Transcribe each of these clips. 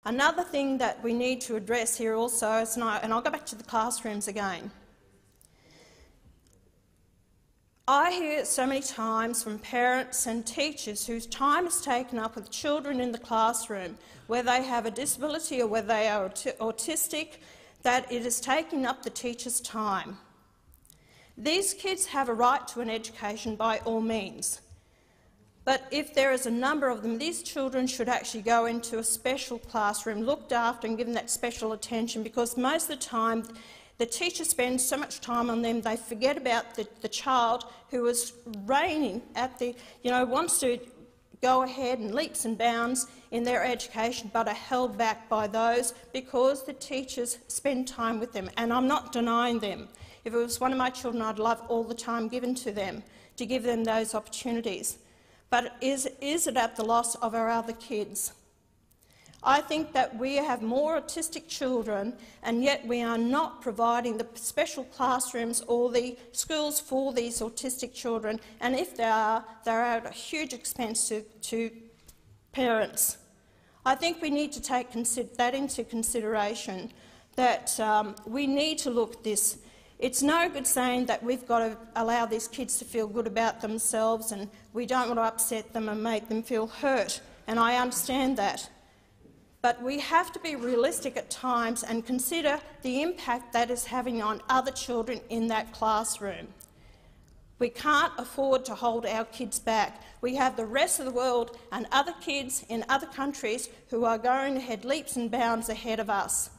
Another thing that we need to address here also is, and I'll go back to the classrooms again. I hear so many times from parents and teachers whose time is taken up with children in the classroom, whether they have a disability or whether they are autistic, that it is taking up the teacher's time. These kids have a right to an education by all means. But if there is a number of them, these children should actually go into a special classroom, looked after and given that special attention, because most of the time the teacher spends so much time on them they forget about the child who is reigning at the, wants to go ahead and leaps and bounds in their education, but are held back by those because the teachers spend time with them. And I'm not denying them. If it was one of my children, I'd love all the time given to them, to give them those opportunities. But is it at the loss of our other kids? I think that we have more autistic children, and yet we are not providing the special classrooms or the schools for these autistic children, and if they are, they're at a huge expense to parents. I think we need to take that into consideration, that we need to look at this. It's no good saying that we've got to allow these kids to feel good about themselves and we don't want to upset them and make them feel hurt, and I understand that. But we have to be realistic at times and consider the impact that is having on other children in that classroom. We can't afford to hold our kids back. We have the rest of the world and other kids in other countries who are going ahead leaps and bounds ahead of us.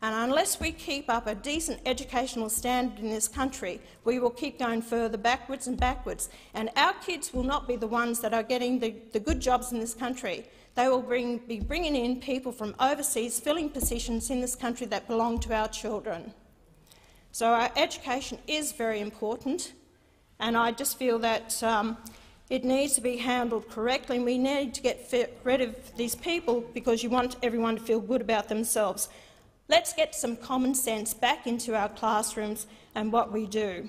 And unless we keep up a decent educational standard in this country, we will keep going further backwards and backwards. And our kids will not be the ones that are getting the good jobs in this country. They will be bringing in people from overseas, filling positions in this country that belong to our children. So our education is very important, and I just feel that it needs to be handled correctly, and we need to get rid of these people because you want everyone to feel good about themselves. Let's get some common sense back into our classrooms and what we do.